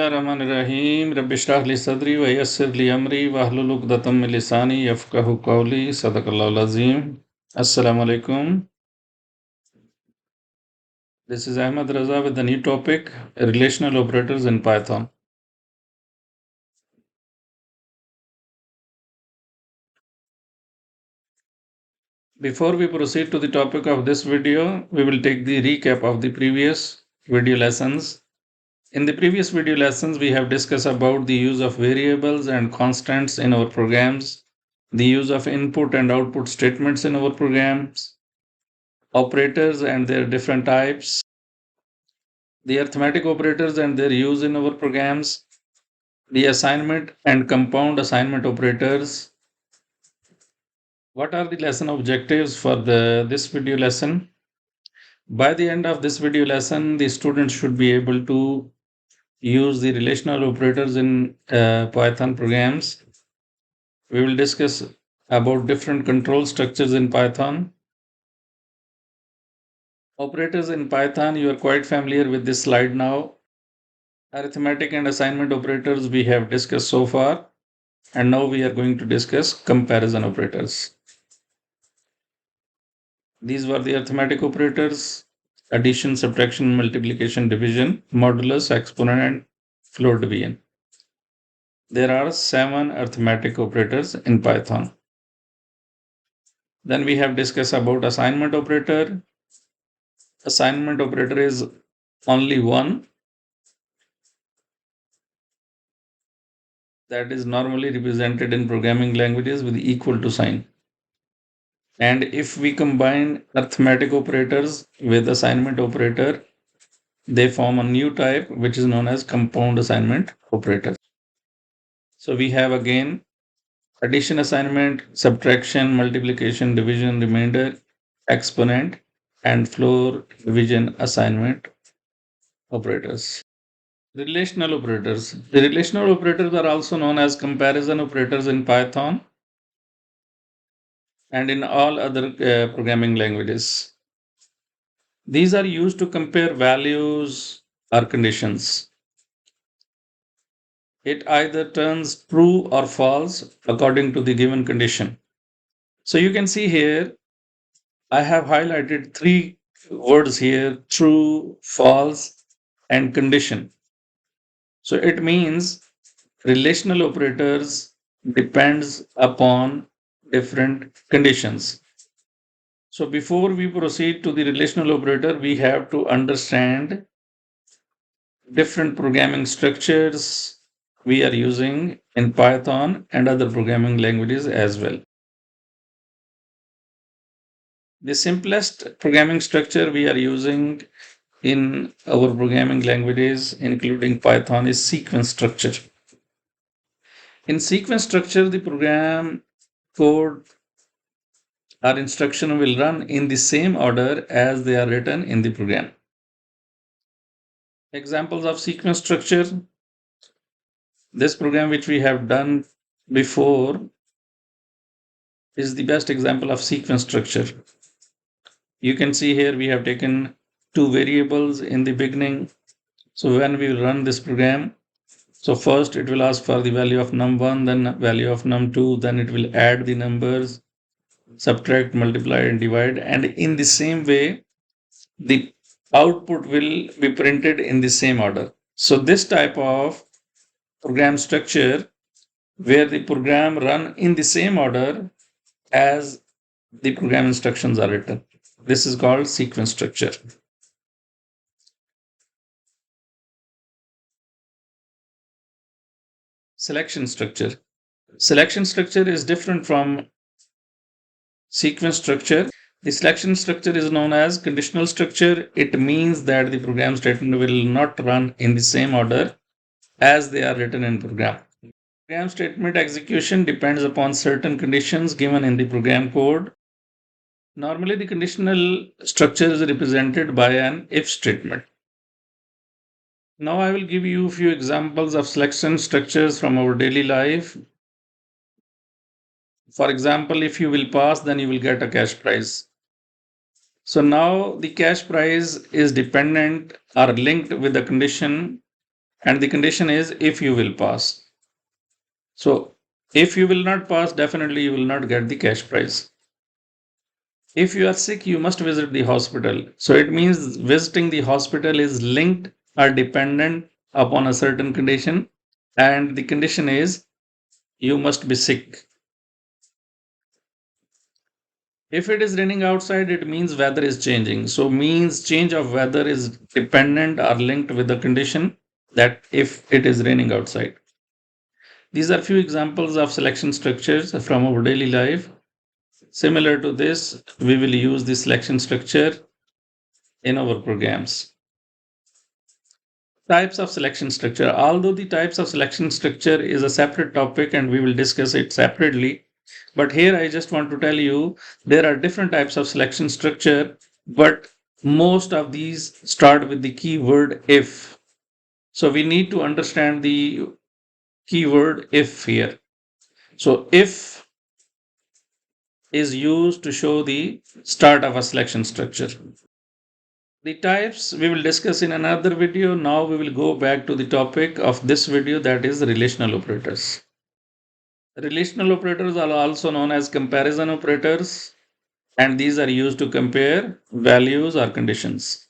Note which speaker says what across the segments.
Speaker 1: Bismillahirrahmanirrahim. Rabbi shrah li sadri wa yassir li amri wa hlul uqdatam min lisani yafqahu qawli. Sadaqallahu azim. Assalamu alaikum. This is Ahmed Raza with the new topic, relational operators in Python. Before we proceed to the topic of this video, we will take the recap of the previous video lessons. In the previous video lessons, we have discussed about the use of variables and constants in our programs, the use of input and output statements in our programs, operators and their different types, the arithmetic operators and their use in our programs, the assignment and compound assignment operators. What are the lesson objectives for this video lesson? By the end of this video lesson, the students should be able to use the relational operators in Python programs. We will discuss about different control structures in Python. Operators in Python, you are quite familiar with this slide now. Arithmetic and assignment operators we have discussed so far, and now we are going to discuss comparison operators. These were the arithmetic operators: addition, subtraction, multiplication, division, modulus, exponent, and floor division. There are 7 arithmetic operators in Python. Then we have discussed about assignment operator. Assignment operator is only one, that is normally represented in programming languages with equal to sign. And if we combine arithmetic operators with assignment operator, they form a new type which is known as compound assignment operator. So we have again addition assignment, subtraction, multiplication, division, remainder, exponent, and floor division assignment operators. Relational operators. The relational operators are also known as comparison operators in Python and in all other programming languages. These are used to compare values or conditions. It either turns true or false according to the given condition. So you can see here, I have highlighted 3 words here: true, false, and condition. So it means relational operators depends upon different conditions. So before we proceed to the relational operator, we have to understand different programming structures we are using in Python and other programming languages as well. The simplest programming structure we are using in our programming languages, including Python, is sequence structure. In sequence structure, the program code or instruction will run in the same order as they are written in the program. Examples of sequence structure. This program which we have done before is the best example of sequence structure. You can see here we have taken 2 variables in the beginning. So when we run this program, so first it will ask for the value of num1, then value of num2, then it will add the numbers, subtract, multiply, and divide. And in the same way, the output will be printed in the same order. So this type of program structure where the program run in the same order as the program instructions are written, this is called sequence structure. Selection structure. Selection structure is different from sequence structure. The selection structure is known as conditional structure. It means that the program statement will not run in the same order as they are written in program. Program statement execution depends upon certain conditions given in the program code. Normally, the conditional structure is represented by an if statement. Now, I will give you a few examples of selection structures from our daily life. For example, if you will pass, then you will get a cash prize. So now the cash prize is dependent or linked with the condition and the condition is if you will pass. So if you will not pass, definitely you will not get the cash prize. If you are sick, you must visit the hospital. So it means visiting the hospital is linked or dependent upon a certain condition, and the condition is you must be sick. If it is raining outside, it means weather is changing. So means change of weather is dependent or linked with the condition that if it is raining outside. These are few examples of selection structures from our daily life. Similar to this, we will use the selection structure in our programs. Types of selection structure. Although the types of selection structure is a separate topic and we will discuss it separately, but here I just want to tell you there are different types of selection structure, but most of these start with the keyword if. So we need to understand the keyword if here. So if is used to show the start of a selection structure. The types we will discuss in another video. Now we will go back to the topic of this video, that is relational operators. Relational operators are also known as comparison operators, and these are used to compare values or conditions.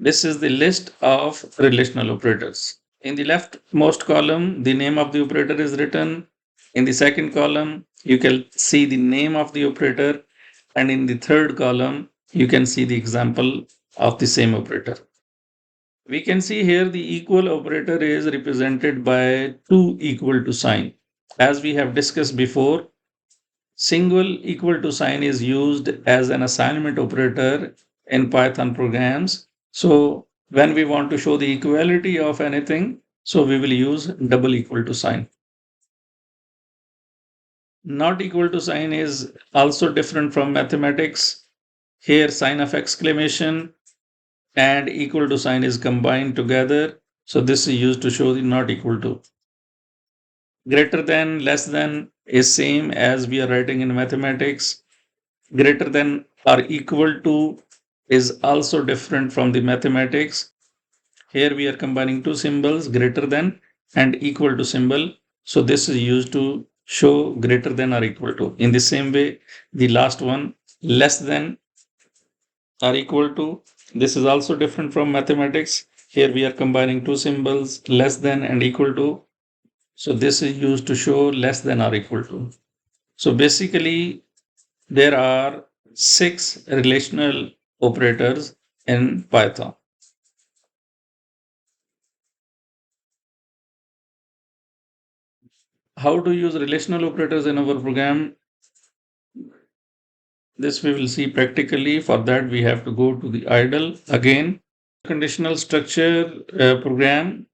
Speaker 1: This is the list of relational operators. In the leftmost column, the name of the operator is written. In the second column, you can see the name of the operator, and in the third column, you can see the example of the same operator. We can see here the equal operator is represented by 2 equal to sign. As we have discussed before, single equal to sign is used as an assignment operator in Python programs. So when we want to show the equality of anything, so we will use double equal to sign. Not equal to sign is also different from mathematics. Here sign of exclamation and equal to sign is combined together. So this is used to show the not equal to. Greater than, less than is same as we are writing in mathematics. Greater than or equal to is also different from the mathematics. Here we are combining two symbols, greater than and equal to symbol. So this is used to show greater than or equal to. In the same way, the last one, less than or equal to, this is also different from mathematics. Here we are combining two symbols, less than and equal to. So this is used to show less than or equal to. So basically, there are 6 relational operators in Python. How to use relational operators in our program? This we will see practically. For that, we have to go to the idle again. Conditional structure program.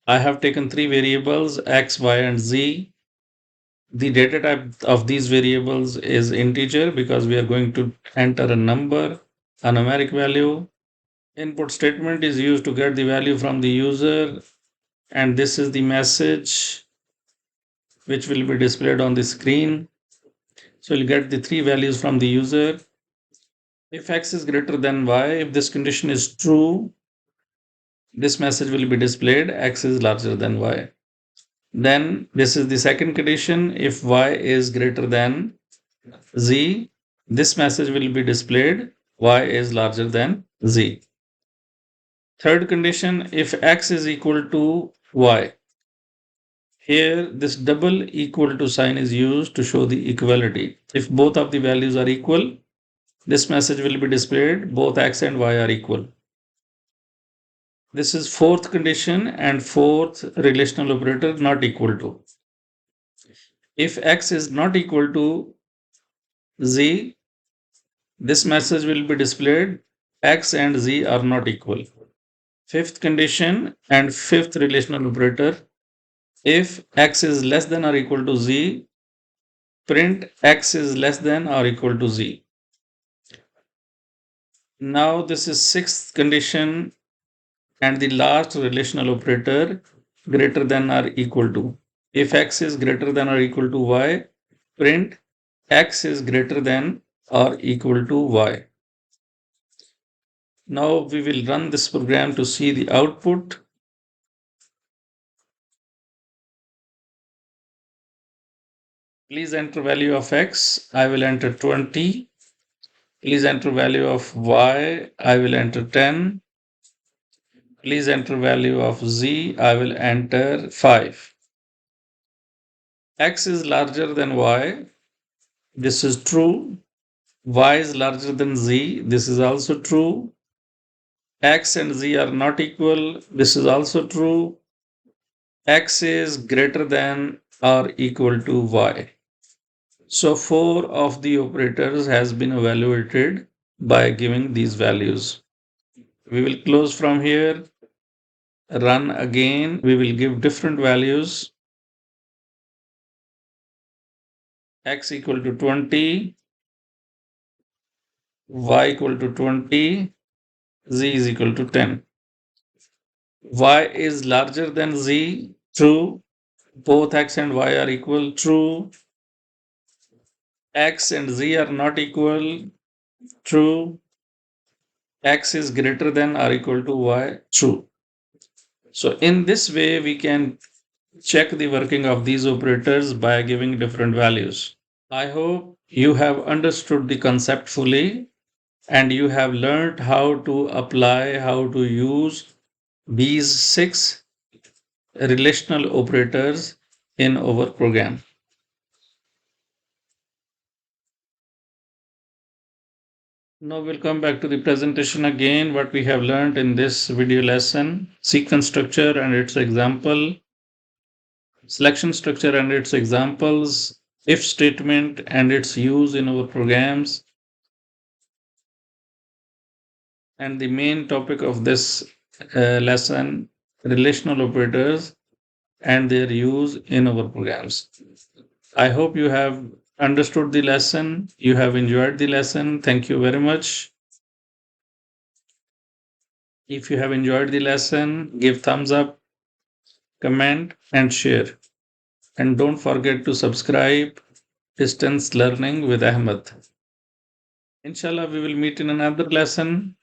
Speaker 1: I have taken 3 variables, x, y, and z. The data type of these variables is integer because we are going to enter a number, a numeric value. Input statement is used to get the value from the user, and this is the message which will be displayed on the screen. So you'll get the 3 values from the user. If x is greater than y, if this condition is true, this message will be displayed, x is larger than y. Then this is the second condition. If y is greater than z, this message will be displayed, y is larger than z. Third condition, if x is equal to y. Here, this double equal to sign is used to show the equality. If both of the values are equal, this message will be displayed, both x and y are equal. This is fourth condition and fourth relational operator not equal to. If x is not equal to z, this message will be displayed, x and z are not equal. Fifth condition and fifth relational operator, if x is less than or equal to z, print x is less than or equal to z. Now this is sixth condition and the last relational operator, greater than or equal to. If x is greater than or equal to y, print x is greater than or equal to y. Now we will run this program to see the output. Please enter value of x. I will enter 20. Please enter value of y. I will enter 10. Please enter value of z. I will enter 5. X is larger than y. This is true. Y is larger than z. This is also true. X and z are not equal. This is also true. X is greater than or equal to y. So 4 of the operators has been evaluated by giving these values. We will close from here, run again. We will give different values. X equal to 20, y equal to 20, z is equal to 10. Y is larger than z, true. Both x and y are equal, true. X and z are not equal, true. X is greater than or equal to y, true. So in this way, we can check the working of these operators by giving different values. I hope you have understood the concept fully and you have learned how to apply, how to use these 6 relational operators in our program. Now we'll come back to the presentation again, what we have learned in this video lesson: sequence structure and its example, selection structure and its examples, if statement and its use in our programs, and the main topic of this lesson, relational operators and their use in our programs. I hope you have understood the lesson, you have enjoyed the lesson. Thank you very much. If you have enjoyed the lesson, give thumbs up, comment and share. And don't forget to subscribe Distance Learning with Ahmed. Inshallah, we will meet in another lesson.